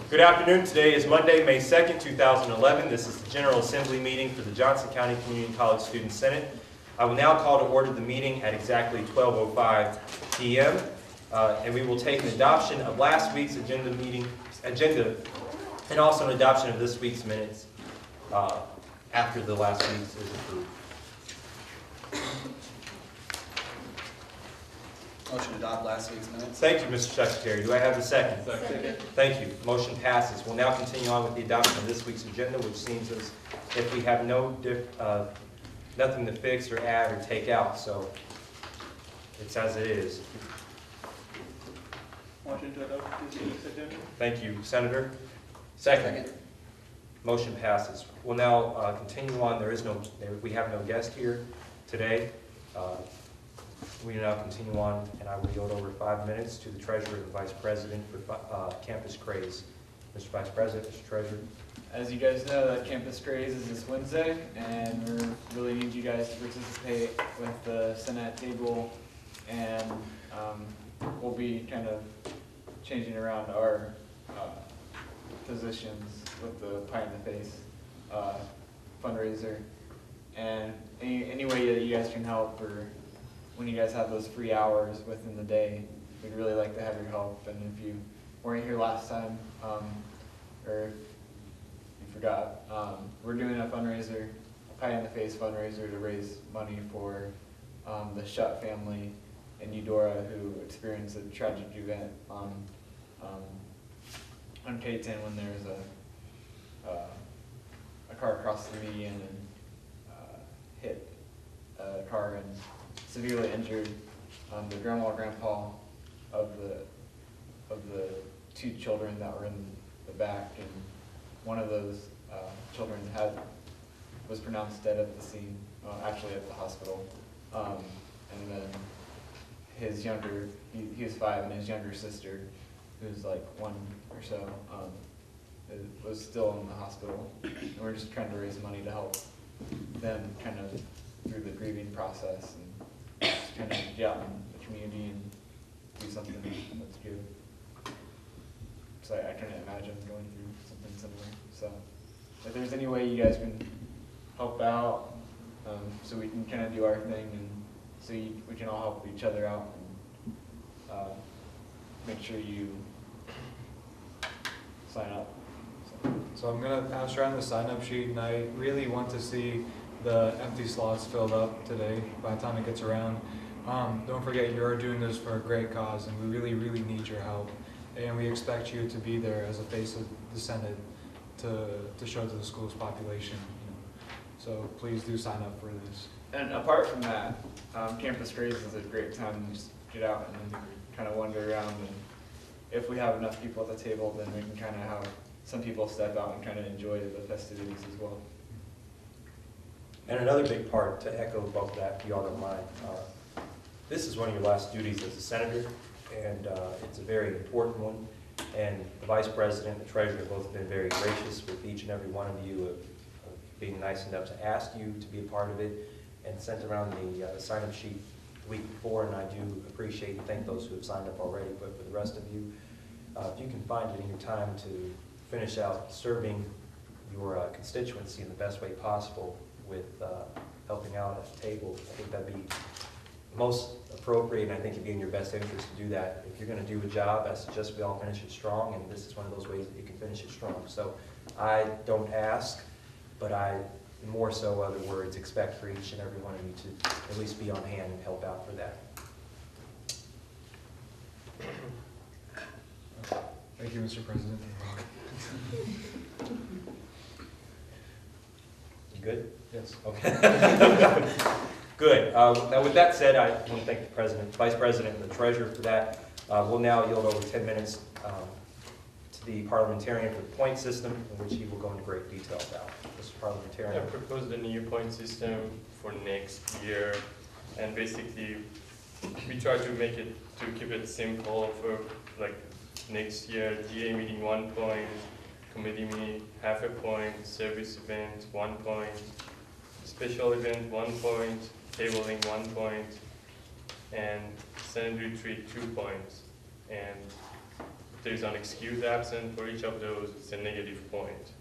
Good afternoon. Today is Monday, May 2nd, 2011. This is the General Assembly meeting for the Johnson County Community College Student Senate. I will now call to order the meeting at exactly 12:05 p.m. And we will take an adoption of last week's agenda and also an adoption of this week's minutes after the last week's is approved. Motion to adopt last week's minutes. Thank you, Mr. Secretary. Do I have a second? Second. Thank you. Motion passes. We'll now continue on with the adoption of this week's agenda, which seems as if we have nothing to fix or add or take out, so it's as it is. Motion to adopt this week's agenda. Thank you, Senator. Second. Motion passes. We'll now continue on. We have no guest here today. We will now continue on, and I will yield over 5 minutes to the Treasurer and the Vice President for Campus Craze. Mr. Vice President, Mr. Treasurer. As you guys know, that Campus Craze is this Wednesday, and we really need you guys to participate with the Senate table, and we'll be kind of changing around our positions with the Pie in the Face fundraiser, and any way that you guys can help, or when you guys have those free hours within the day, we'd really like to have your help. And if you weren't here last time, or you forgot, we're doing a fundraiser, a Pie in the Face fundraiser to raise money for the Shutt family in Eudora who experienced a tragic event on K-10 when there was a car crossed the median and hit a car and severely injured the grandma and grandpa of the two children that were in the back, and one of those children was pronounced dead at the scene, actually at the hospital, and then his younger, he was 5, and his younger sister, who's like 1 or so, was still in the hospital, and we're just trying to raise money to help them kind of through the grieving process and just kind of get out in the community and do something that's good. So I couldn't imagine going through something similar. So if there's any way you guys can help out, so we can kind of do our thing, and so we can all help each other out, and make sure you sign up. So I'm going to pass around the sign-up sheet, and I really want to see the empty slots filled up today by the time it gets around. Don't forget, you're doing this for a great cause, and we really, really need your help. And we expect you to be there as a face of the Senate to show to the school's population. So please do sign up for this. And apart from that, Campus Craze is a great time to just get out and kind of wander around. And if we have enough people at the table, then we can kind of have some people step out and kind of enjoy the festivities as well. And another big part, to echo both that, if you all don't mind, this is one of your last duties as a senator, and it's a very important one. And the Vice President and the Treasurer have both been very gracious with each and every one of you of being nice enough to ask you to be a part of it, and sent around the sign-up sheet the week before, and I do appreciate and thank those who have signed up already. But for the rest of you, if you can find it in your time to finish out serving your constituency in the best way possible with helping out at the table, I think that'd be most appropriate, and I think it'd be in your best interest to do that. If you're going to do a job, I suggest we all finish it strong, and this is one of those ways that you can finish it strong. So I don't ask, but I, more so other words, expect for each and every one of you to at least be on hand and help out for that. Thank you, Mr. President. You good? Yes. Okay. Good. Now with that said, I want to thank the President, Vice President, and the Treasurer for that. We'll now yield over 10 minutes to the parliamentarian for the point system, in which he will go into great detail about. Mr. Parliamentarian. I proposed a new point system for next year, and basically we try to make it, to keep it simple for like next year, DA meeting 1 point, committee meeting half a point, service event 1 point, special event 1 point, tabling 1 point, and Senate retreat 2 points. And there's an excused absent for each of those, it's a negative point.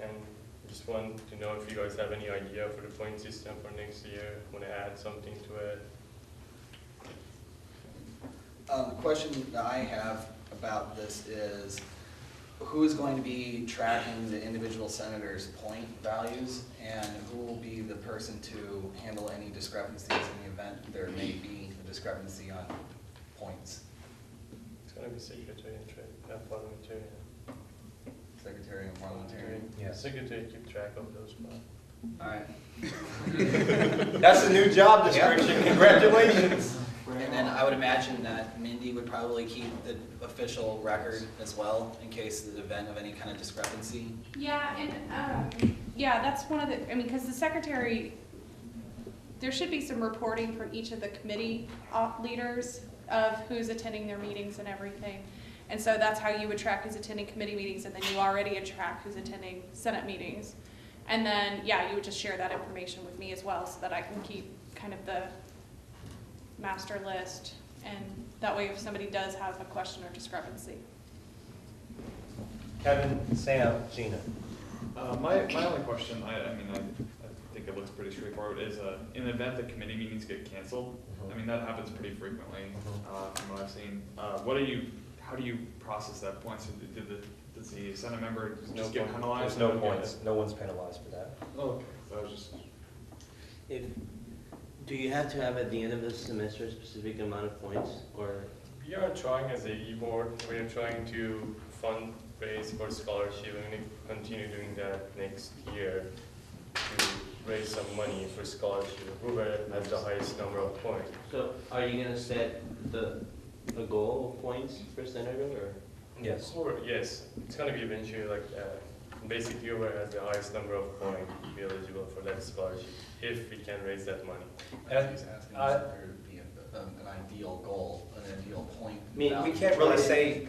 And just want to know if you guys have any idea for the point system for next year, want to add something to it. The question that I have about this is, who is going to be tracking the individual senators' point values, and who will be the person to handle any discrepancies in the event there may be a discrepancy on points? It's going to be secretary and parliamentarian. Secretary and parliamentarian? Yeah. Secretary keep track of those. All right. That's a new job description, congratulations. And then I would imagine that Mindy would probably keep the official record as well, in case of the event of any kind of discrepancy. Yeah, and, yeah, that's one of the, I mean, because the secretary, there should be some reporting from each of the committee leaders of who's attending their meetings and everything. And so that's how you would track who's attending committee meetings, and then you already track who's attending Senate meetings. And then, yeah, you would just share that information with me as well, so that I can keep kind of the master list, and that way if somebody does have a question or discrepancy. Kevin, Sam, Gina. My only question, I think it looks pretty straightforward, is in the event that committee meetings get canceled, I mean, that happens pretty frequently from what I've seen. How do you process that point? So does the Senate member just get penalized? There's no points, no one's penalized for that. Okay, so I was just. Do you have to have at the end of the semester a specific amount of points, or? We are trying as a e-board, we are trying to fundraise for scholarship, and we continue doing that next year to raise some money for scholarship. Whoever has the highest number of points. So are you gonna set a goal of points per senator, or? Yes. Or, yes, it's gonna be eventually like that. Basically, whoever has the highest number of points will be eligible for that scholarship, if we can raise that money. And, He's asking if there would be an ideal goal, an ideal point. we can't really say,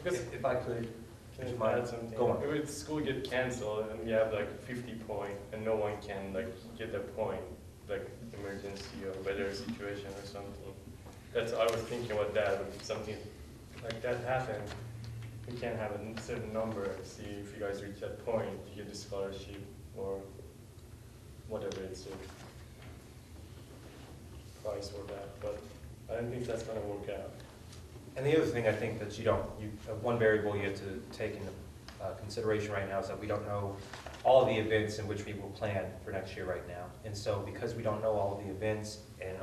if I could, Can Just I mind- add something? go on. If the school get canceled and we have like 50 points and no one can like get a point, like emergency or weather situation or something. I was thinking about that, if something like that happened, we can have a certain number, see if you guys reach that point, you get the scholarship or whatever it's a price for that, but I don't think that's gonna work out. And the other thing I think that one variable you have to take into consideration right now is that we don't know all of the events in which we will plan for next year right now. And so because we don't know all of the events and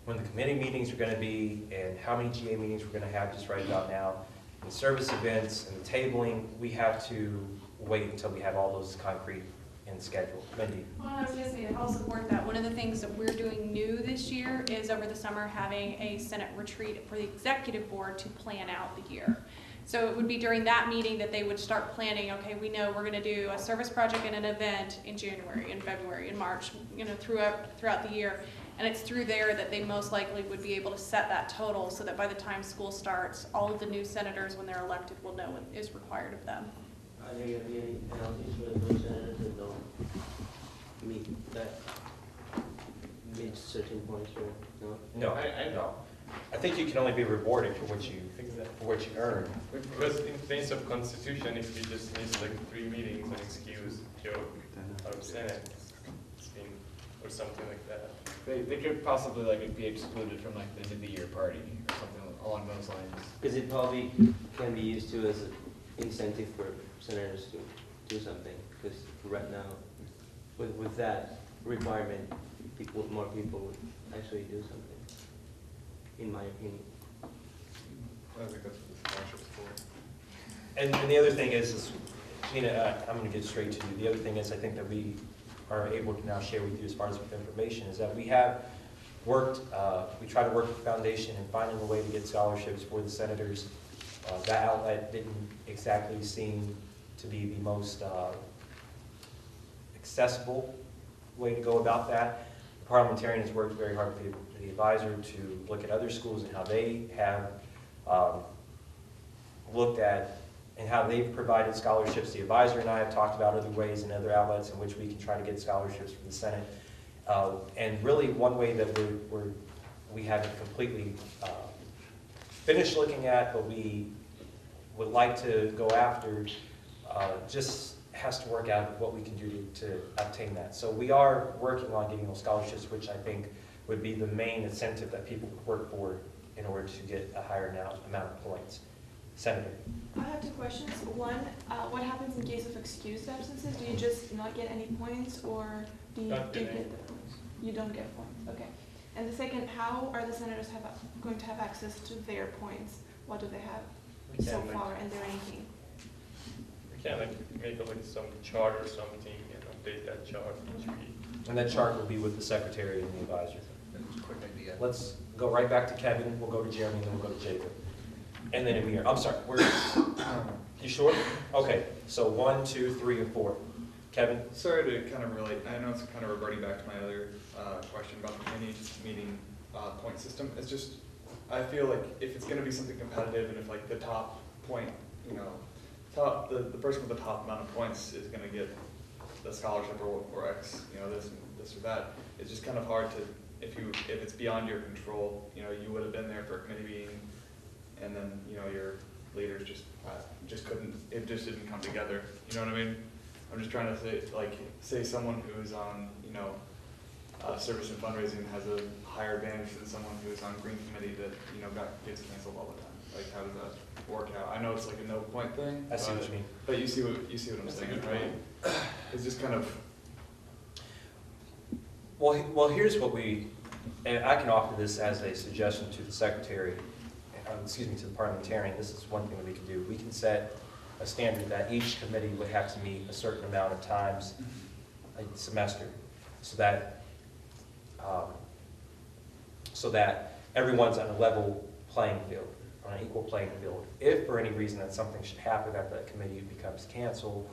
when the committee meetings are gonna be and how many GA meetings we're gonna have just right about now, the service events and the tabling, we have to wait until we have all those concrete in schedule. Wendy? Well, I was going to say to help support that, one of the things that we're doing new this year is over the summer having a Senate retreat for the executive board to plan out the year. So it would be during that meeting that they would start planning, okay, we know we're going to do a service project and an event in January, in February, in March, throughout the year. And it's through there that they most likely would be able to set that total so that by the time school starts, all of the new senators, when they're elected, will know what is required of them. Are there gonna be any penalties for those senators that don't meet certain points, or no? No, no. I think you can only be rewarded for what you earn. Because in place of constitution, if you just miss like 3 meetings and excuse your Senate, or something like that. They could possibly be excluded from the end of the year party or something along those lines. Because it probably can be used to as an incentive for senators to do something. Because right now, with that requirement, more people would actually do something, in my opinion. I think that's what the scholarship's for. And the other thing is Gina, I'm going to get straight to you. The other thing is I think that we are able to now share with you as far as with information is that we have worked, we try to work with the foundation in finding a way to get scholarships for the senators. That outlet didn't exactly seem to be the most accessible way to go about that. The parliamentarian has worked very hard with the advisor to look at other schools and how they have looked at and how they've provided scholarships. The advisor and I have talked about other ways and other outlets in which we can try to get scholarships for the Senate. And really one way that we haven't completely finished looking at, but we would like to go after, just has to work out what we can do to obtain that. So we are working on getting those scholarships, which I think would be the main incentive that people would work for in order to get a higher amount of points. Senator? I have two questions. One, what happens in case of excused absences? Do you just not get any points, or do you Not do get any get the points? You don't get points, okay. And the second, how are the senators going to have access to their points? What do they have We so can, like, far in their ranking? we can like make like some chart or something and update that chart each week. And that chart will be with the secretary and the advisor. Quick idea. Let's go right back to Kevin, we'll go to Jeremy, and then we'll go to Jacob. And then Amir, I'm sorry, you sure? Okay, so 1, 2, 3, and 4. Kevin? Sorry to kind of relate, I know it's kind of reverting back to my other question about the committee meeting point system. It's just, I feel like if it's gonna be something competitive, and if like the top point, you know, the person with the top amount of points is gonna get the scholarship or X, you know, this or that, it's just kind of hard to, if it's beyond your control, you know, you would have been there for a committee meeting, and then, you know, your leaders just couldn't, it just didn't come together, you know what I mean? I'm just trying to say, like, say someone who's on, you know, service and fundraising has a higher advantage than someone who's on green committee that, you know, gets canceled all the time. Like, how does that work out? I know it's like a no point thing. I see what you mean. But you see what I'm saying, right? It's just kind of. Well, here's what and I can offer this as a suggestion to the secretary, to the parliamentarian. This is one thing that we can do. We can set a standard that each committee would have to meet a certain amount of times a semester, so that everyone's on a level playing field, on an equal playing field. If for any reason that something should happen, that the committee becomes canceled,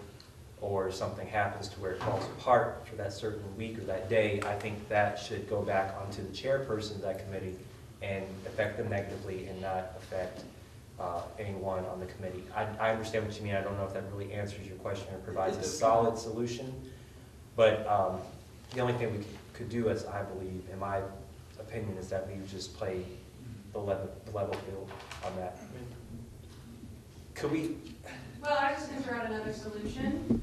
or something happens to where it falls apart for that certain week or that day, I think that should go back onto the chairperson of that committee and affect them negatively and not affect anyone on the committee. I understand what you mean. I don't know if that really answers your question or provides a solid solution, but the only thing we could do, as I believe, in my opinion, is that we would just play the level field on that. Could we? Well, I was just going to throw out another solution.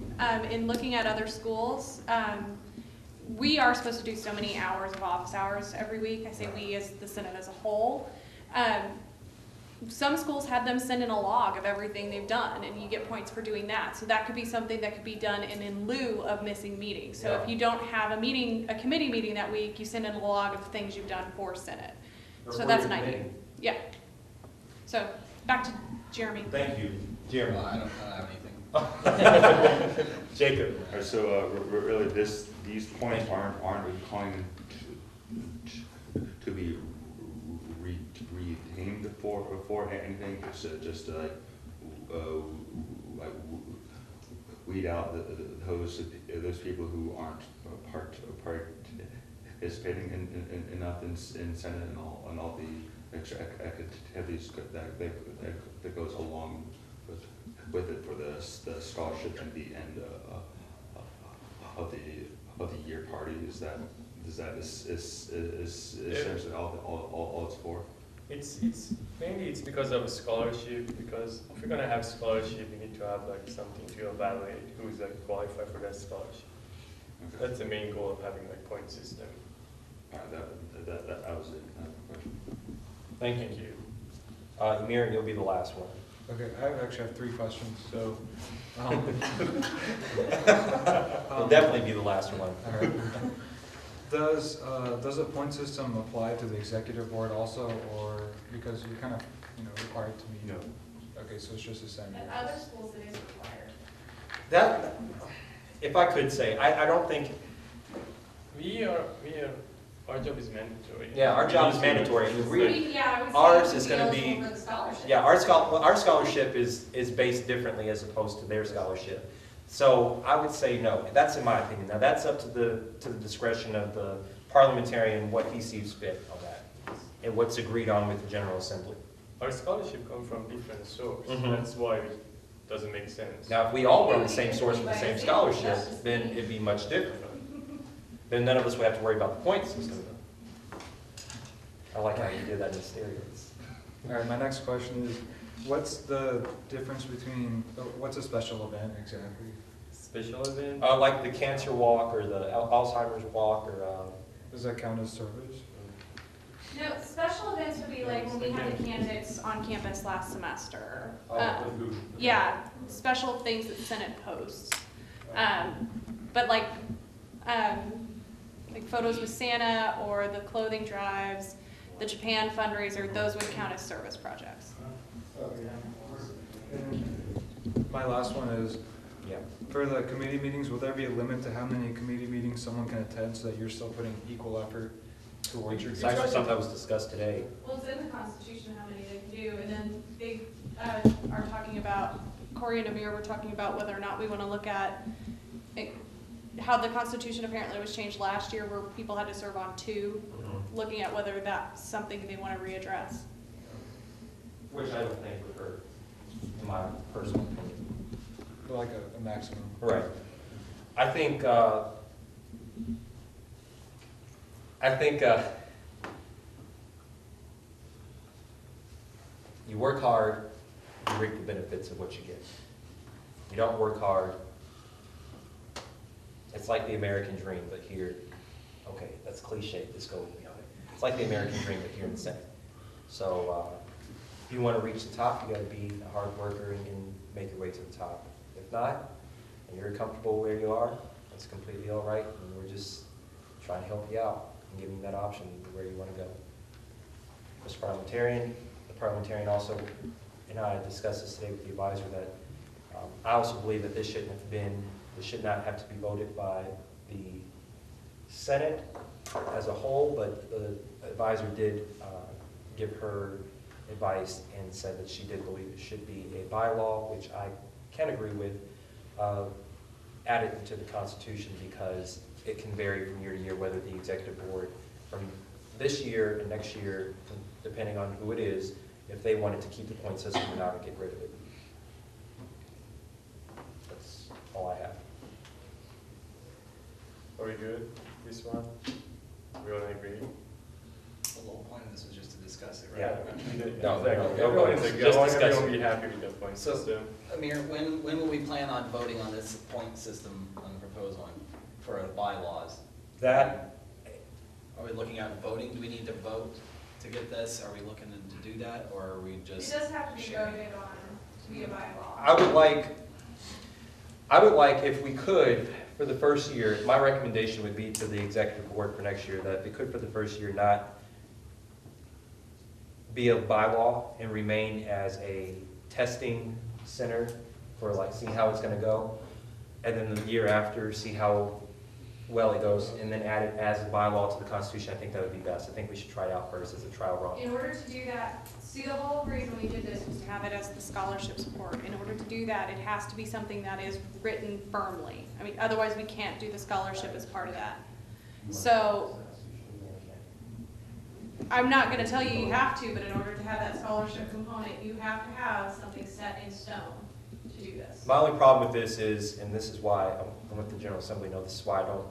In looking at other schools, we are supposed to do so many hours of office hours every week. I say we as the Senate as a whole. Some schools have them send in a log of everything they've done, and you get points for doing that. So that could be something that could be done in lieu of missing meetings. So if you don't have a committee meeting that week, you send in a log of things you've done for Senate. So that's an idea. Yeah. So back to Jeremy. Thank you, Jeremy. I don't have anything. Jacob. All right, so really, these points aren't going to be retained for anything. It's just like weed out those people who aren't participating enough in Senate and all the extra activities that goes along with it for the scholarship and the end of the year party. Is that essentially all it's for? It's mainly because of a scholarship, because if you're gonna have scholarship, you need to have like something to evaluate who's like qualified for that scholarship. Okay. That's the main goal of having like point system. All right, that was it. Thank you. Amir, you'll be the last one. Okay, I actually have 3 questions, so. You'll definitely be the last one. All right. Does a point system apply to the executive board also, or because you're kind of, required to meet? No. Okay, so it's just a Senate. At other schools, it is required. That, if I could say, I don't think, Our job is mandatory. yeah, our job is mandatory. Ours is going to be, yeah, our scholarship is based differently as opposed to their scholarship. So I would say no. That's in my opinion. Now that's up to the discretion of the parliamentarian, what he sees fit on that, and what's agreed on with the General Assembly. Our scholarship comes from different sources. Mhm. That's why it doesn't make sense. Now, if we all were on the same source with the same scholarship, then it'd be much different. Then none of us would have to worry about the point system. I like how you did that in stereos. All right, my next question is, what's the difference between, what's a special event exactly? Special event? Like the cancer walk or the Alzheimer's walk or, Does that count as service? No, special events would be like when we had the candidates on campus last semester. Yeah, special things that Senate posts. But like photos with Santa or the clothing drives, the Japan fundraiser, those would count as service projects. And my last one is, yeah. for the committee meetings, will there be a limit to how many committee meetings someone can attend so that you're still putting equal effort towards your? It's actually something that was discussed today. Well, it's in the Constitution how many they can do, and then they are talking about, Corey and Amir were talking about whether or not we want to look at how the Constitution apparently was changed last year where people had to serve on 2, looking at whether that's something they want to readdress. Which I don't think would hurt, in my personal opinion. Like a maximum. Right. I think you work hard, you reap the benefits of what you get. You don't work hard, it's like the American dream, but here, okay, that's cliche, just go with me on it. It's like the American dream, but here in the Senate. So if you want to reach the top, you got to be a hard worker and make your way to the top. If not, and you're comfortable where you are, that's completely all right, and we're just trying to help you out and give you that option where you want to go. Mr. Parliamentarian, the parliamentarian also, and I discussed this today with the advisor, that I also believe that this should not have to be voted by the Senate as a whole, but the advisor did give her advice and said that she did believe it should be a bylaw, which I can agree with, added into the Constitution because it can vary from year to year whether the executive board from this year and next year, depending on who it is, if they wanted to keep the point system or not, or get rid of it. That's all I have. Are we good? This one? We all agree? The whole point of this was just to discuss it, Yeah. right? No, Exactly. no, Everyone's just a go, discuss everyone it. will be happy with the point So- system. Amir, when will we plan on voting on this point system on the proposed one for bylaws? That, Are we looking at voting? Do we need to vote to get this? Are we looking to do that, or are we It just? does have to be sharing? voted on to be a bylaw. I would like, if we could, for the first year, my recommendation would be to the executive board for next year, that if it could for the first year not be a bylaw and remain as a testing center for like, see how it's gonna go. And then the year after, see how well it goes, and then add it as a bylaw to the Constitution. I think that would be best. I think we should try it out first as a trial run. In order to do that, see, the whole reason we did this was to have it as the scholarship support. In order to do that, it has to be something that is written firmly. I mean, otherwise we can't do the scholarship as part of that. So, I'm not gonna tell you you have to, but in order to have that scholarship component, you have to have something set in stone to do this. My only problem with this is, and this is why, I'm with the General Assembly, no, this is why I don't,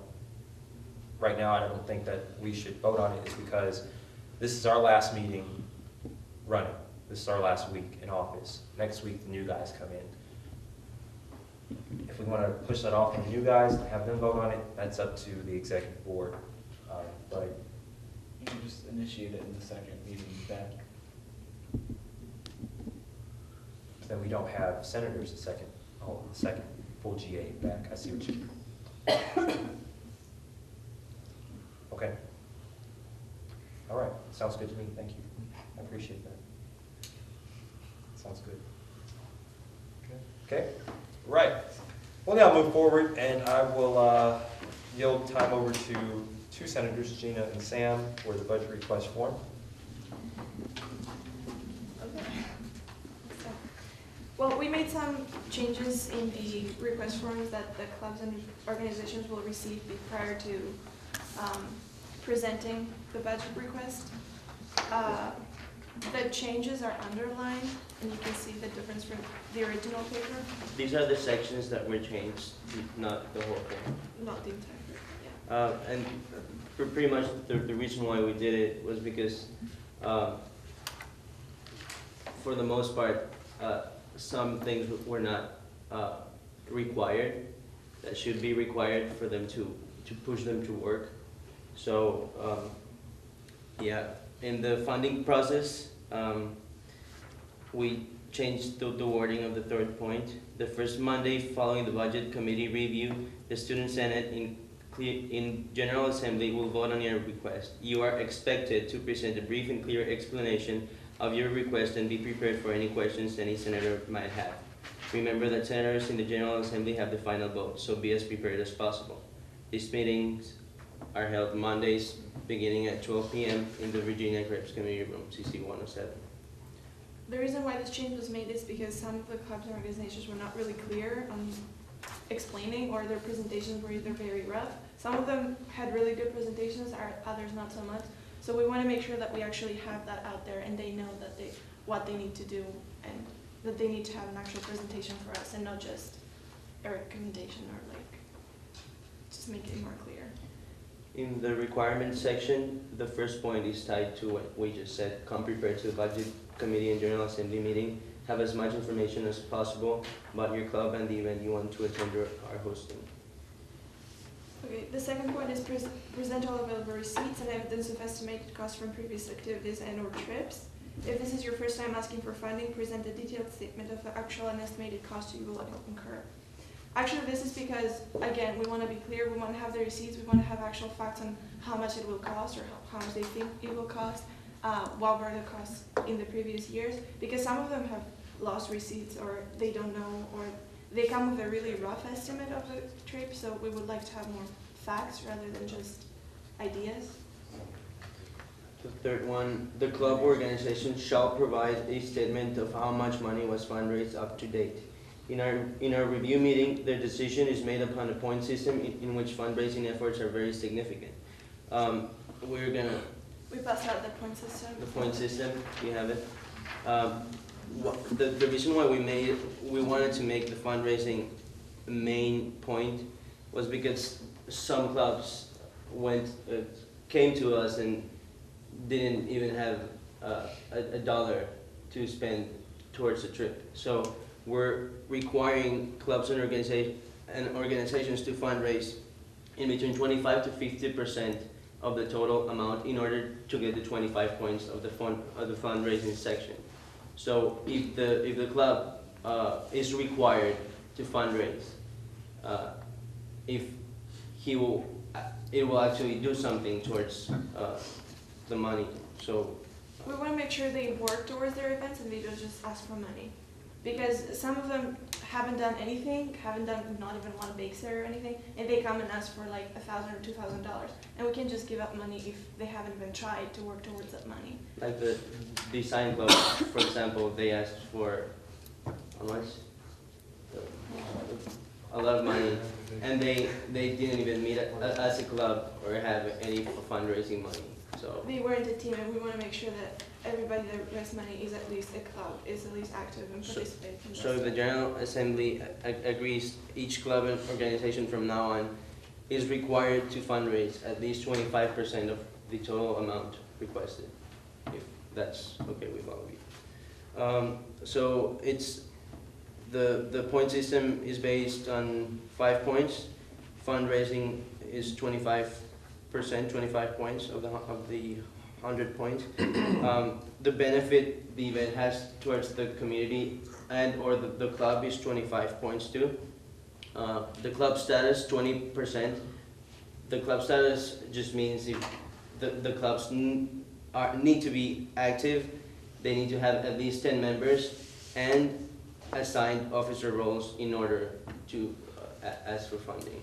right now, I don't think that we should vote on it, is because this is our last meeting running. This is our last week in office. Next week, the new guys come in. If we want to push that off on the new guys and have them vote on it, that's up to the executive board. But You can just initiate it in the second meeting back. then we don't have senators the second full GA back. I see what you. Okay. All right, sounds good to me, thank you. I appreciate that. Sounds good. Okay, right. Well, now I'll move forward, and I will yield time over to two senators, Gina and Sam, for the budget request form. Okay. So, well, we made some changes in the request forms that the clubs and organizations will receive prior to presenting the budget request. The changes are underlined, and you can see the difference from the original paper, These are the sections that were changed, not the whole thing. not the entire paper, yeah. And for pretty much the reason why we did it was because for the most part, some things were not required, that should be required for them to push them to work. So, yeah, in the funding process, we changed the wording of the third point. The first Monday following the budget committee review, the student senate in General Assembly will vote on your request. You are expected to present a brief and clear explanation of your request and be prepared for any questions any senator might have. Remember that senators in the General Assembly have the final vote, so be as prepared as possible. These meetings are held Mondays beginning at 12 p.m. in the Virginia Crepes Community Room, CC 107. The reason why this change was made is because some of the clubs and organizations were not really clear on explaining, or their presentations were either very rough. Some of them had really good presentations, others not so much. So we want to make sure that we actually have that out there and they know that what they need to do, and that they need to have an actual presentation for us and not just a recommendation or like just make it more clear. In the requirements section, the first point is tied to what we just said. Come prepared to the budget committee and General Assembly meeting. Have as much information as possible about your club and the event you want to attend or are hosting. Okay, the second point is present all available receipts and evidence of estimated costs from previous activities and/or trips. If this is your first time asking for funding, present a detailed statement of the actual and estimated costs you will incur. Actually, this is because, again, we want to be clear, we want to have the receipts, we want to have actual facts on how much it will cost or how much they think it will cost, what were the costs in the previous years, because some of them have lost receipts or they don't know, or they come with a really rough estimate of the trip, so we would like to have more facts rather than just ideas. The third one, the club organization shall provide a statement of how much money was fundraised up to date. In our review meeting, the decision is made upon a point system in which fundraising efforts are very significant. We passed out the point system. The point system, you have it. The reason why we wanted to make the fundraising main point was because some clubs came to us and didn't even have a dollar to spend towards the trip. So we're requiring clubs and organizations to fundraise in between 25 to 50% of the total amount in order to get the 25 points of the fundraising section. So if the club is required to fundraise, it will actually do something towards the money. So we want to make sure they work towards their events and they don't just ask for money. Because some of them haven't done anything, not even one bake sale or anything, and they come and ask for like $1,000 or $2,000, and we can just give up money if they haven't even tried to work towards that money. like the design club, for example, they asked for how much? A lot of money, and they didn't even meet as a club or have any fundraising money. So They weren't a team, and we want to make sure that everybody that raised money is at least a club, is at least active and participates. So if the General Assembly agrees, each club and organization from now on is required to fundraise at least 25% of the total amount requested, if that's okay with all of you. So it's the point system is based on 5 points. Fundraising is 25%, 25 points of the 100 points. The benefit the event has towards the community and or the club is 25 points too. The club status, 20%. The club status just means if the clubs need to be active, they need to have at least 10 members and assigned officer roles in order to ask for funding.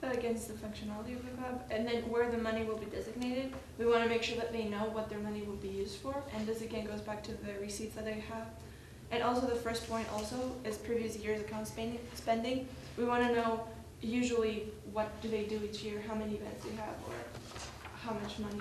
That against the functionality of the club, and then where the money will be designated, we want to make sure that they know what their money will be used for, and this again goes back to the receipts that they have. And also the first point also is previous year's account spending. We want to know usually what do they do each year, how many events they have, or how much money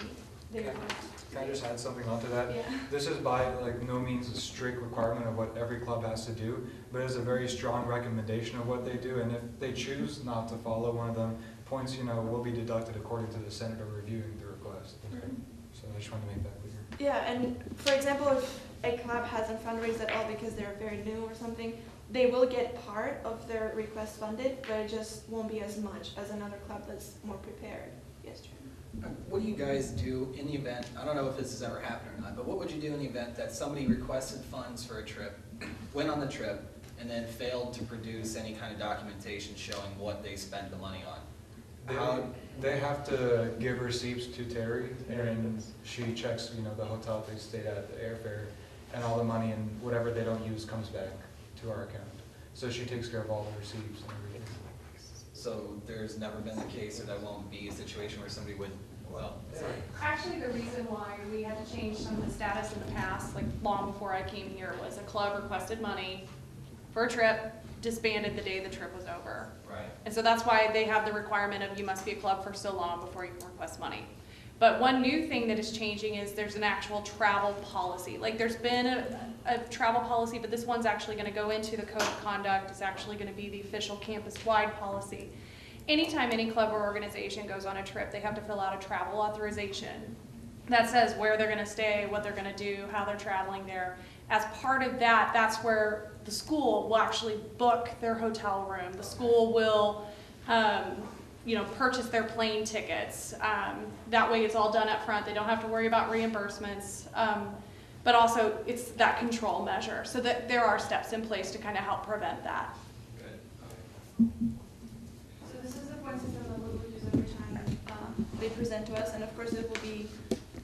they Okay. have. Can I just add something onto that? Yeah. This is by no means a strict requirement of what every club has to do, but it is a very strong recommendation of what they do, and if they choose not to follow one of them, points will be deducted according to the senator reviewing the request. Mhm. So I just want to make that clear. Yeah, and for example, if a club hasn't fundraised at all because they're very new or something, they will get part of their request funded, but it just won't be as much as another club that's more prepared. Yes, Chair. What do you guys do in the event, I don't know if this has ever happened or not, but what would you do in the event that somebody requested funds for a trip, went on the trip, and then failed to produce any kind of documentation showing what they spent the money on? They have to give receipts to Terry, and she checks, the hotel they stayed at, the airfare, and all the money and whatever they don't use comes back to our account. So she takes care of all the receipts and everything. So there's never been the case, or that won't be a situation where somebody would, well, sorry. Actually, the reason why we had to change some of the status in the past, like long before I came here, was a club requested money for a trip, disbanded the day the trip was over. Right. And so that's why they have the requirement of you must be a club for so long before you can request money. But one new thing that is changing is there's an actual travel policy. Like there's been a travel policy, but this one's actually gonna go into the code of conduct. It's actually gonna be the official campus-wide policy. Anytime any club or organization goes on a trip, they have to fill out a travel authorization that says where they're gonna stay, what they're gonna do, how they're traveling there. As part of that, that's where the school will actually book their hotel room. The school will purchase their plane tickets. That way it's all done up front. They don't have to worry about reimbursements. But also it's that control measure. So that there are steps in place to kind of help prevent that. Good. So this is the point system that we'll use every time they present to us, and of course it will be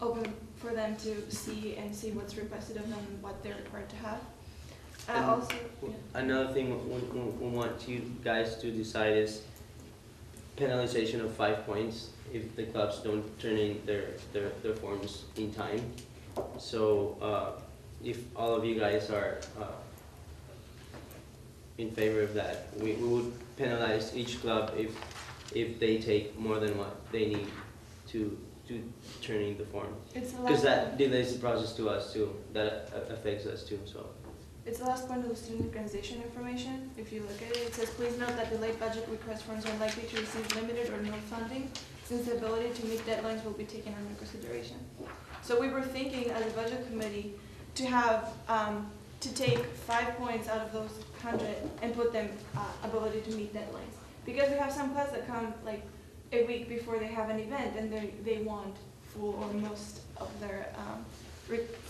open for them to see what's requested of them and what they're required to have. Also, Another thing we want you guys to decide is penalization of 5 points if the clubs don't turn in their forms in time. So if all of you guys are in favor of that, we would penalize each club if they take more than what they need to turn in the form. Because that delays the process to us too. That affects us too. So. It's the last point of the student organization information. If you look at it, it says, please note that delayed budget request forms are likely to receive limited or no funding, since the ability to meet deadlines will be taken under consideration. So we were thinking as a budget committee to have, to take 5 points out of those 100 and put them ability to meet deadlines. Because we have some clubs that come like a week before they have an event and they want full or most of their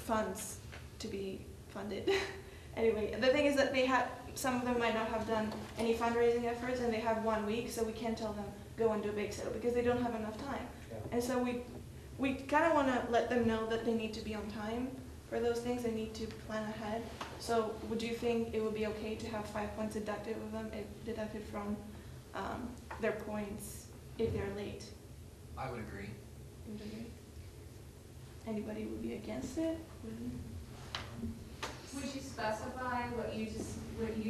funds to be funded. Anyway, the thing is that some of them might not have done any fundraising efforts and they have 1 week, so we can't tell them go and do a bake sale because they don't have enough time. Yeah. And so we kind of want to let them know that they need to be on time for those things, they need to plan ahead. So would you think it would be okay to have 5 points deducted of them, deducted from their points if they're late? I would agree. You would agree? Anybody would be against it? Would you specify what you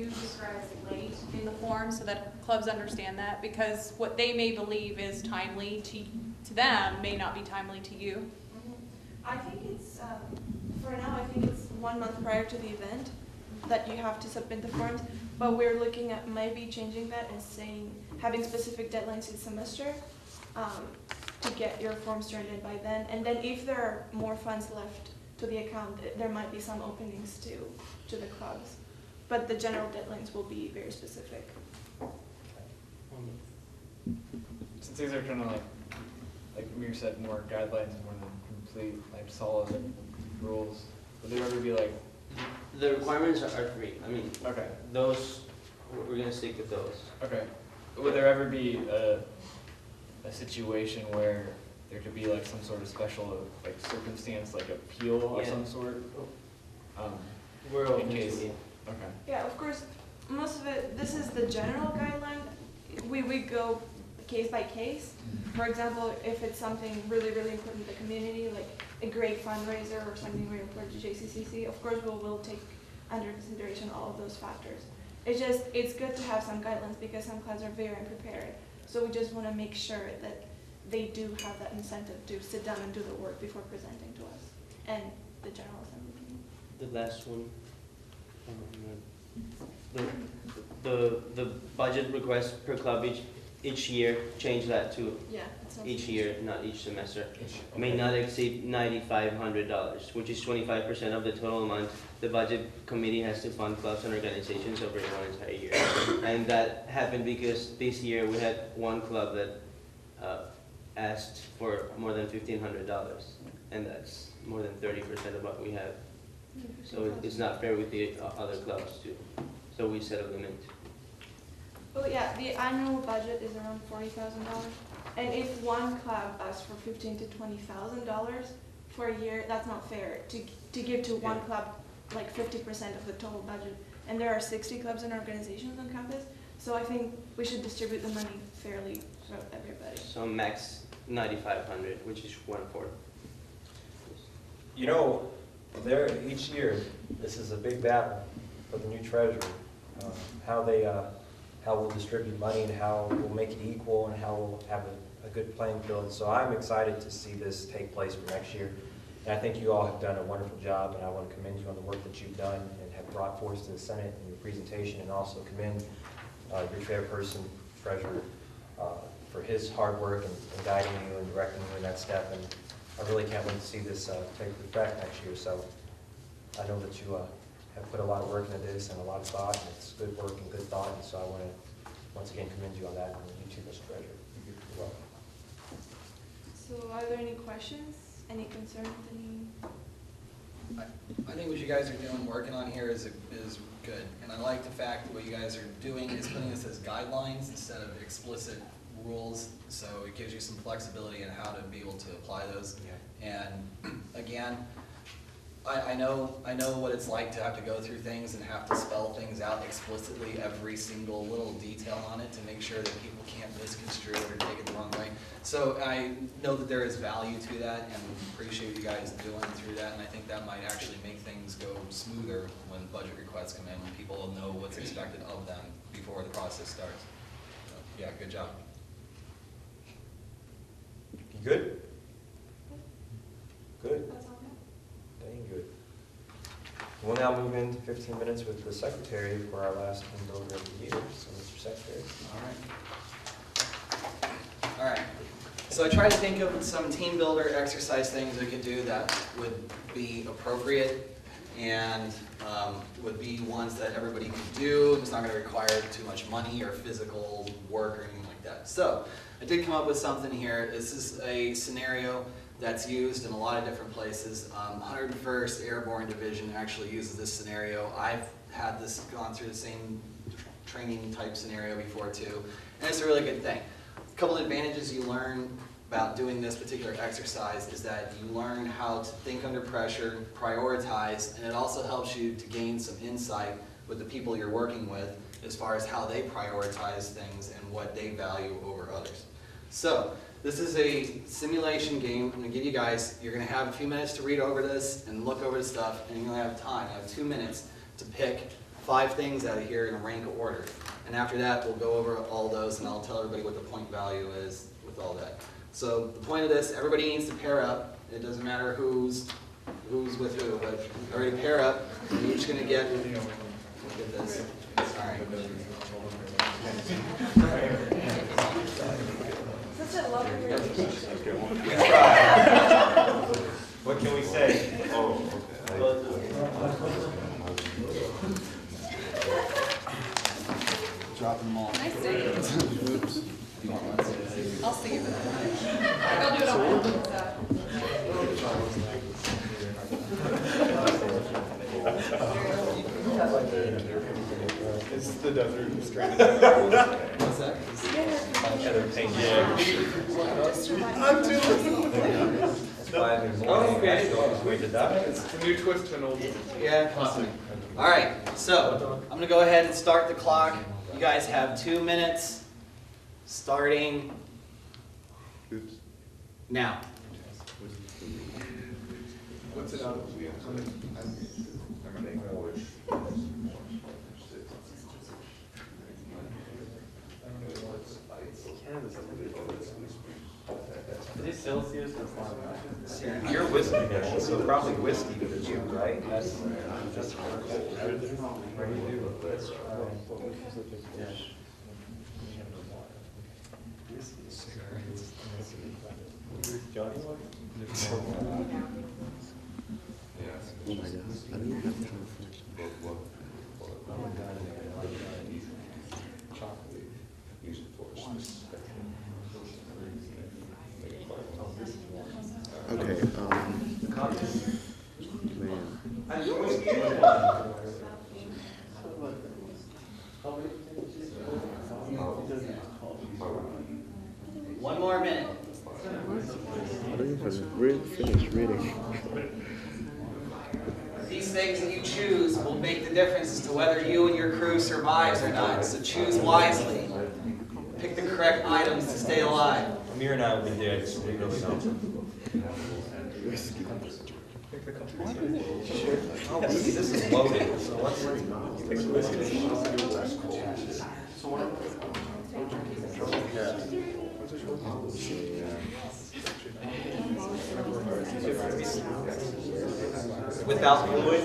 describe as late in the form so that clubs understand that? Because what they may believe is timely to them may not be timely to you. I think it's, for now, I think it's 1 month prior to the event that you have to submit the forms, but we're looking at maybe changing that and saying, having specific deadlines each semester to get your forms turned in by then. And then if there are more funds left to the account, there might be some openings to the clubs. But the general deadlines will be very specific. Since these are kind of like Amir said, more guidelines more than complete, like solid rules, would there ever be like? The requirements are 3. I mean, Okay. those, we're gonna stick with those. Okay. Would there ever be a situation where there could be like some sort of special like circumstance, like appeal of some sort? We're In open to case. it. Okay. Yeah, of course, most of it, this is the general guideline. We go case by case. For example, if it's something really, really important to the community, like a great fundraiser or something very important to JCCC, of course we'll take under consideration all of those factors. It's good to have some guidelines because some clubs are very unprepared. So we just want to make sure that they do have that incentive to sit down and do the work before presenting to us and the General Assembly meeting. The last one. The budget request per club each year, change that to Yeah, that sounds each good. year, not each semester, may Okay. not exceed $9,500, which is 25% of the total amount the budget committee has to fund clubs and organizations over one entire year. And that happened because this year we had one club that asked for more than $1,500, and that's more than 30% of what we have. So it's not fair with the other clubs too. So we set a limit. Oh yeah, the annual budget is around $40,000, and if one club asks for $15,000 to $20,000 for a year, that's not fair to give to one club like 50% of the total budget. And there are 60 clubs and organizations on campus, so I think we should distribute the money fairly for everybody. So max 9,500, which is 1/4. You know, there, each year, this is a big battle for the new treasurer. How we'll distribute money and how we'll make it equal and how we'll have a good playing field. So I'm excited to see this take place for next year. And I think you all have done a wonderful job, and I want to commend you on the work that you've done and have brought forth to the Senate in your presentation, and also commend your chairperson, treasurer, for his hard work and guiding you and directing you in that step. And I really can't wait to see this take effect next year. So I know that you have put a lot of work into this and a lot of thought, and it's good work and good thought. And so I want to once again commend you on that, and you too, Mr. Treasurer. You're welcome. So are there any questions, any concerns, any? I think what you guys are doing, working on here is good. And I like the fact that what you guys are doing is putting this as guidelines instead of explicit rules. So it gives you some flexibility in how to be able to apply those. Yeah. And again, I know what it's like to have to go through things and have to spell things out explicitly, every single little detail on it, to make sure that people can't misconstrue it or take it the wrong way. So I know that there is value to that, and appreciate you guys doing through that, and I think that might actually make things go smoother when budget requests come in, when people know what's expected of them before the process starts. So, yeah, good job. You good? Good. That's all I have. Dang good. We'll now move into 15 minutes with the secretary for our last handover of the year. So, Mr. Secretary. All right. So I tried to think of some team builder exercise things we could do that would be appropriate and would be ones that everybody could do. It's not going to require too much money or physical work or anything like that. So I did come up with something here. This is a scenario that's used in a lot of different places. 101st Airborne Division actually uses this scenario. I've had this gone through the same training type scenario before too, and it's a really good thing. A couple of advantages you learn about doing this particular exercise is that you learn how to think under pressure, prioritize, and it also helps you to gain some insight with the people you're working with as far as how they prioritize things and what they value over others. So this is a simulation game. I'm going to give you guys, you're going to have a few minutes to read over this and look over the stuff, and you're going to have time. I have 2 minutes to pick 5 things out of here in a rank order. And after that, we'll go over all those, and I'll tell everybody what the point value is with all that. So the point of this, everybody needs to pair up. It doesn't matter who's with who, but everybody pair up, and you're just going to get this. All right. Such a lovely relationship. We tried. What can we say? Dropping them all. Nice save. Oops. You want one? I'll see you. I'll do it on my own side. It's the desert straight. What's that? Heather Payne. Just remind I'm me. too It's 5 in the morning. Okay. I still have to wait to die. It's a new twist to an old Yeah. classic. All right, so I'm going to go ahead and start the clock. You guys have 2 minutes starting now. What's it out of? Is it Celsius or Fahrenheit? You're whiskey man, so probably whiskey for you, right? That's what do you do? finish reading. These things that you choose will make the difference as to whether you and your crew survives or not. So choose wisely. Pick the correct items to stay alive. Amir and I will be dead, so we really don't. Oh, this is loaded, so let's without fluid.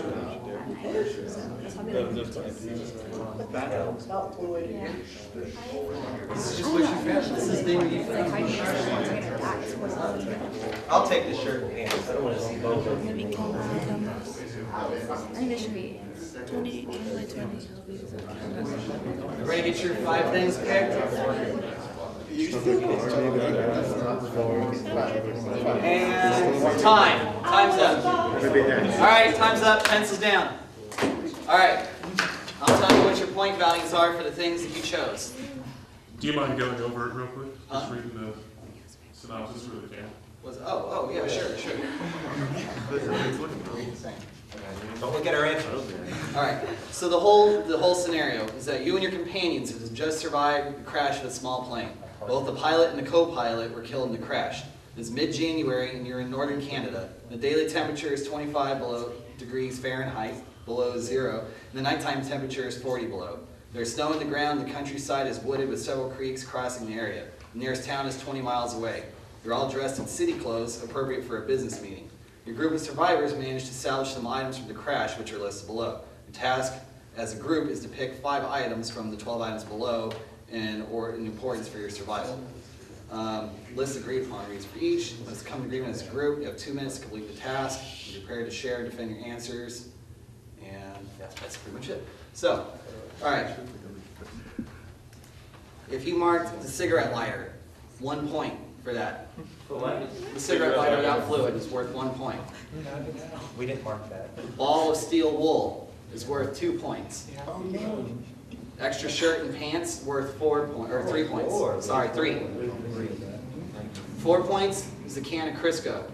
This is just what you found. This is the thing you found. I'll take the shirt and pants. I don't want to see both of them. I think there should be 20 by 20. Ready to get your 5 things picked? And time. Time's up. All right, time's up. Pencils down. All right. I'll tell you what your point values are for the things that you chose. Do you mind going over it real quick? Huh? Just reading the synopsis for the camp. Oh, yeah, sure. Don't look at our answers. All right. So the whole scenario is that you and your companions have just survived the crash of a small plane. Both the pilot and the co-pilot were killed in the crash. It's mid-January and you're in northern Canada. The daily temperature is 25 degrees Fahrenheit, below zero, and the nighttime temperature is 40 below. There's snow on the ground. The countryside is wooded with several creeks crossing the area. The nearest town is 20 miles away. You're all dressed in city clothes, appropriate for a business meeting. Your group of survivors managed to salvage some items from the crash, which are listed below. Your task as a group is to pick 5 items from the 12 items below in importance for your survival. List agreed upon reads for each. Let's come to agreement as a group. You have 2 minutes to complete the task. Be prepared to share and defend your answers. And that's pretty much it. So, all right. If you marked the cigarette lighter, 1 point for that. The cigarette lighter without fluid is worth 1 point. We didn't mark that. Ball of steel wool is worth 2 points. Extra shirt and pants worth 3 points. Sorry, 3. 4 points is a can of Crisco.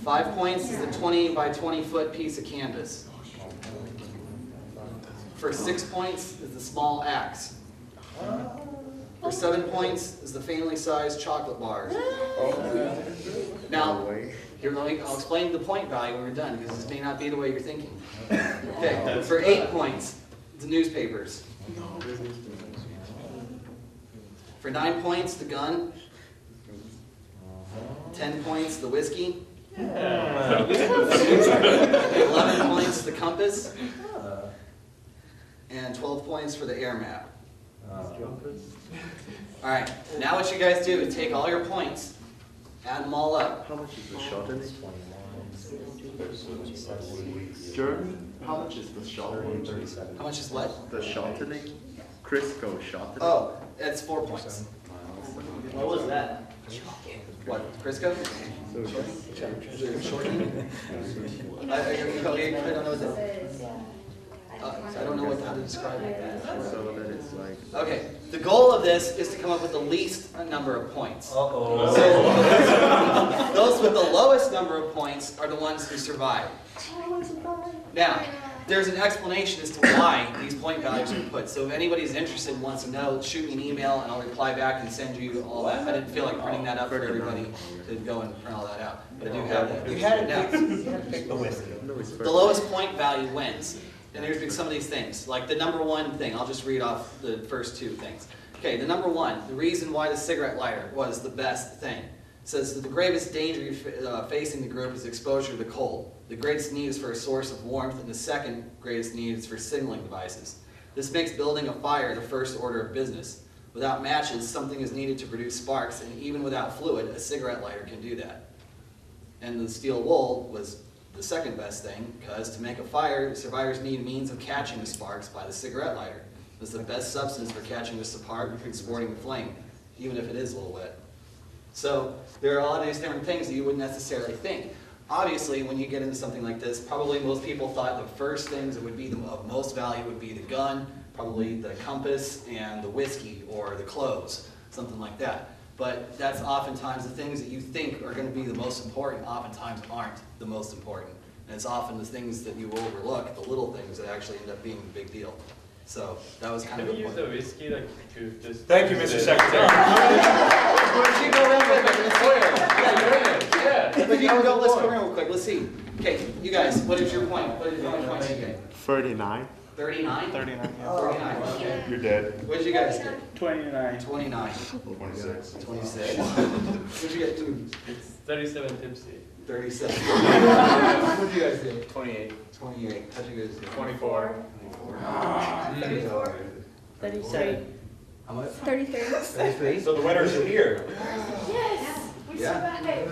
5 points is a 20 by 20 foot piece of canvas. For 6 points is the small axe. For 7 points is the family-sized chocolate bars. Now, I'll explain the point value when we're done, because this may not be the way you're thinking. Okay, for 8 points, the newspapers. For 9 points, the gun. 10 points, the whiskey. 11 points, the compass. And 12 points for the air map. All right, now what you guys do is take all your points, add them all up. How much is the shot in it? Jeremy, how much is the shot in it? How much is what? The shot in it? Crisco shot in it? Oh, that's 4 points. What was that? What, Crisco? I don't know what that. I don't know how to describe it. So then it's like... Okay, the goal of this is to come up with the least number of points. Uh-oh. So those with the lowest number of points are the ones who survive. Now, there's an explanation as to why these point values are put. So if anybody's interested and wants to know, shoot me an email and I'll reply back and send you all that. I didn't feel like printing that up for everybody to go and print all that out. But I do have that. You had Now, to pick the whiskey. the lowest point value wins. And there's been some of these things, like the number 1 thing. I'll just read off the first 2 things. Okay, the number 1, the reason why the cigarette lighter was the best thing. It says that the gravest danger facing the group is exposure to the cold. The greatest need is for a source of warmth, and the second greatest need is for signaling devices. This makes building a fire the first order of business. Without matches, something is needed to produce sparks, and even without fluid, a cigarette lighter can do that. And the steel wool was the second best thing, because to make a fire, survivors need means of catching the sparks by the cigarette lighter. It's the best substance for catching the spark and sporting the flame, even if it is a little wet. So there are a lot of these different things that you wouldn't necessarily think. Obviously, when you get into something like this, probably most people thought the first things that would be of most value would be the gun, probably the compass, and the whiskey, or the clothes, something like that. But that's oftentimes the things that you think are gonna be the most important, oftentimes aren't the most important. And it's often the things that you overlook, the little things that actually end up being the big deal. So that was kind Can of we the use point. the whiskey like to just? Thank you, Mr. Secretary. Where'd you go real quick? Let's go here. Yeah, you're in it. Yeah. But you can go, let's go real quick, let's see. Okay, you guys, what is your point? What is, how many points did you get? 39. 39? 39, yeah. 39, okay. You're dead. What did you guys get? 29. 29. 26. 26. What'd you get, two? It's 37 tipsy. 37. What did you guys get? 28. 28. How'd you guys get? 24. 34. 33. How much? 33. 33. So the winners are here. Yes, we saw that day.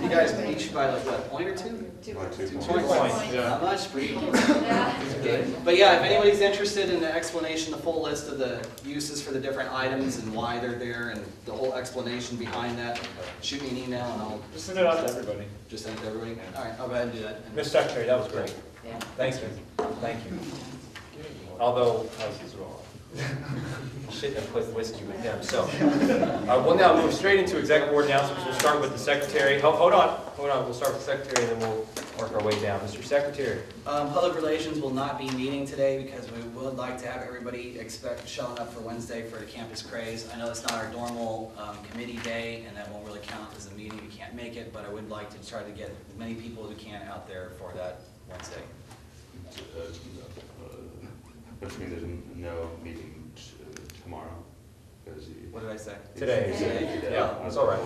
You guys each by like what, a point or two? 2 2 points. points. Yeah. Not much, pretty close. Yeah. Okay. But yeah, if anybody's interested in the explanation, the full list of the uses for the different items and why they're there and the whole explanation behind that, shoot me an email and I'll Just send it out to everybody. just send it to everybody. All right, I'll go ahead and do that. Mr. Secretary, that was great. Yeah. Thank you. Thank you. Although, I was wrong. Shouldn't have put whiskey with them. So, we'll now move straight into exec board announcements. We'll start with the secretary. Hold on. We'll start with the secretary and then we'll work our way down. Mr. Secretary. Public relations will not be meeting today because we would like to have everybody showing up for Wednesday for the campus craze. I know it's not our normal committee day and that won't really count as a meeting. We can't make it, but I would like to try to get as many people as we can out there for that Wednesday. Which means there's no meeting tomorrow. Because What did I say? Today. Today. Yeah, it's all right.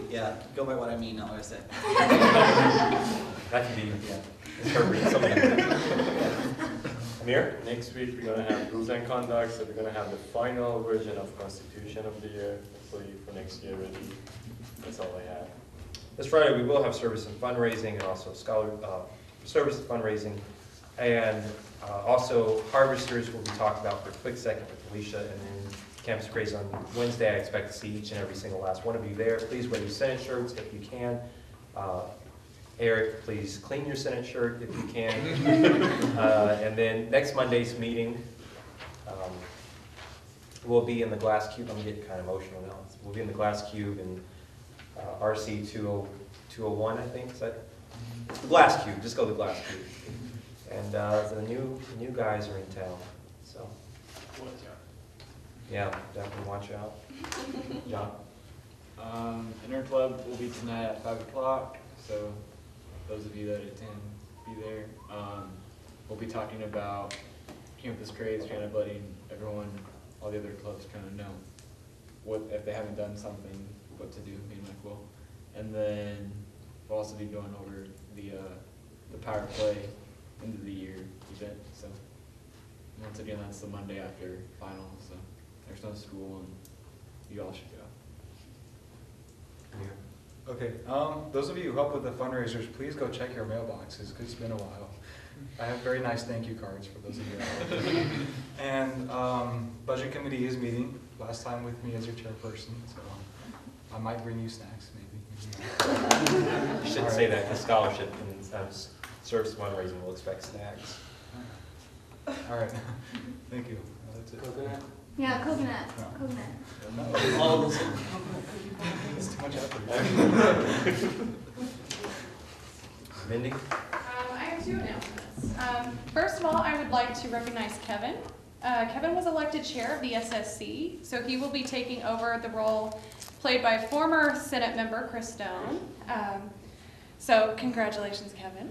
Yeah, go by what I mean, not what I said. That can be interpreted something. Amir? Next week, we're gonna have rules and conduct, so we're gonna have the final version of Constitution of the year, hopefully for next year ready. That's all I have. This Friday, we will have service and fundraising and also service and fundraising. And also harvesters will be talked about for a quick second with Alicia, and then Campus Craze on Wednesday. I expect to see each and every single last one of you there. Please wear your Senate shirts if you can. Eric, please clean your Senate shirt if you can. And then next Monday's meeting will be in the Glass Cube. I'm getting kind of emotional now. We'll be in the Glass Cube in RC 201, I think. Is that the Glass Cube? Just go to the Glass Cube. And the new guys are in town, so yeah, definitely watch out. John? Inner Club will be tonight at 5 o'clock, so those of you that attend, be there. We'll be talking about campus craze, kind of letting everyone, all the other clubs kind of know what, if they haven't done something, what to do, being like, well. And then we'll also be going over the power play end of the year event, so once again, that's the Monday after finals, so there's no school and you all should go. Yeah. Okay, those of you who help with the fundraisers, please go check your mailboxes, because it's been a while. I have very nice thank you cards for those of you out there. And budget committee is meeting, last time with me as your chairperson, so I might bring you snacks, maybe. You shouldn't say that, because scholarship and service fundraising will expect snacks. All right, thank you. That's it. Yeah, coconut. No. Coconut. All those. It's too much effort. Mindy? I have two announcements. First of all, I would like to recognize Kevin. Kevin was elected chair of the SSC, so he will be taking over the role played by former Senate member Chris Stone. So congratulations, Kevin.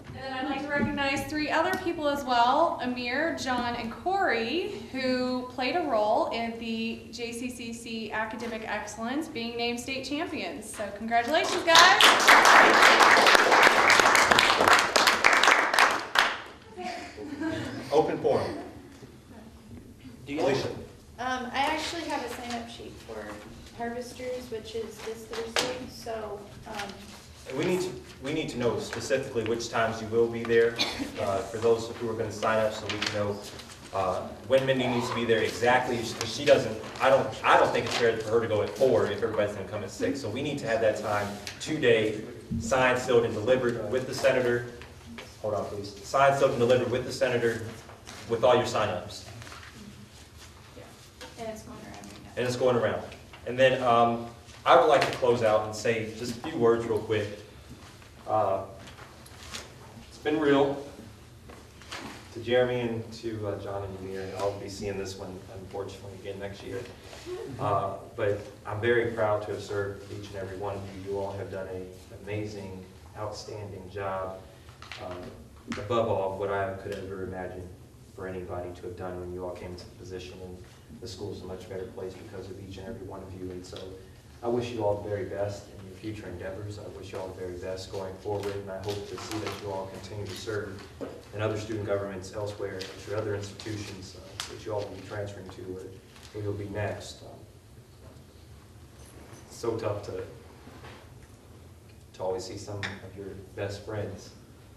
And then I'd like to recognize three other people as well, Amir, John, and Corey, who played a role in the JCCC Academic Excellence being named state champions. So congratulations, guys. Open forum. Alicia? I actually have a sign-up sheet for harvesters, which is this Thursday, so, We need to know specifically which times you will be there, for those who are going to sign up, so we can know when Mindy needs to be there exactly, because she doesn't, I don't think it's fair for her to go at 4 if everybody's going to come at 6. So we need to have that time today, signed, sealed, and delivered with the senator. hold on please, signed, sealed, and delivered with the senator with all your signups. And it's going around right now. And it's going around. And then I would like to close out and say just a few words real quick. It's been real. To Jeremy and to John and Amir, I'll be seeing this one unfortunately again next year. But I'm very proud to have served each and every one of you. You all have done an amazing, outstanding job. Above all, what I could ever imagine for anybody to have done when you all came into the position. And the school's a much better place because of each and every one of you. And so I wish you all the very best in your future endeavors. I wish you all the very best going forward. And I hope to see that you all continue to serve in other student governments elsewhere, at your other institutions that you all will be transferring to, where you'll be next. It's so tough to always see some of your best friends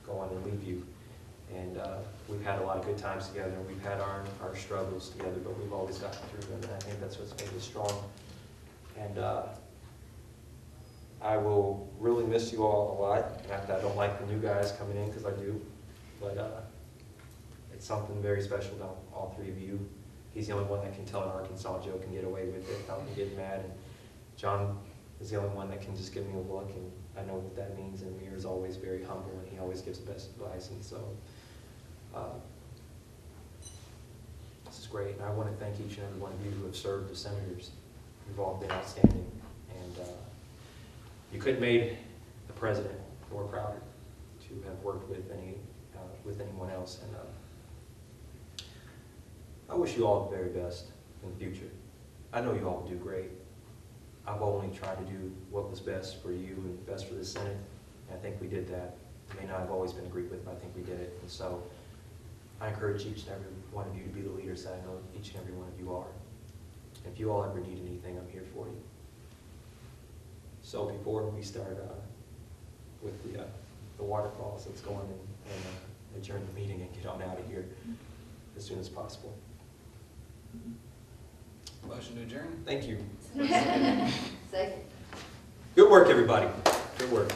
go on and leave you. And we've had a lot of good times together, and we've had our struggles together, but we've always gotten through them, and I think that's what's made us strong. And I will really miss you all a lot. And I don't like the new guys coming in, because I do, but it's something very special to all three of you. He's the only one that can tell an Arkansas joke and get away with it without me getting mad. And John is the only one that can just give me a look, and I know what that means. And Amir is always very humble, and he always gives the best advice. And so this is great. And I want to thank each and every one of you who have served as senators. You've all been outstanding. And you couldn't have made the president more prouder to have worked with anyone else. And I wish you all the very best in the future. I know you all will do great. I've only tried to do what was best for you and best for the Senate. And I think we did that. It may not have always been agreed with, but I think we did it. And so I encourage each and every one of you to be the leaders that I know each and every one of you are. If you all ever need anything, I'm here for you. So before we start with the waterfalls, let's go on and adjourn the meeting and get on out of here as soon as possible. Motion to adjourn? Thank you. Second. Good work, everybody. Good work.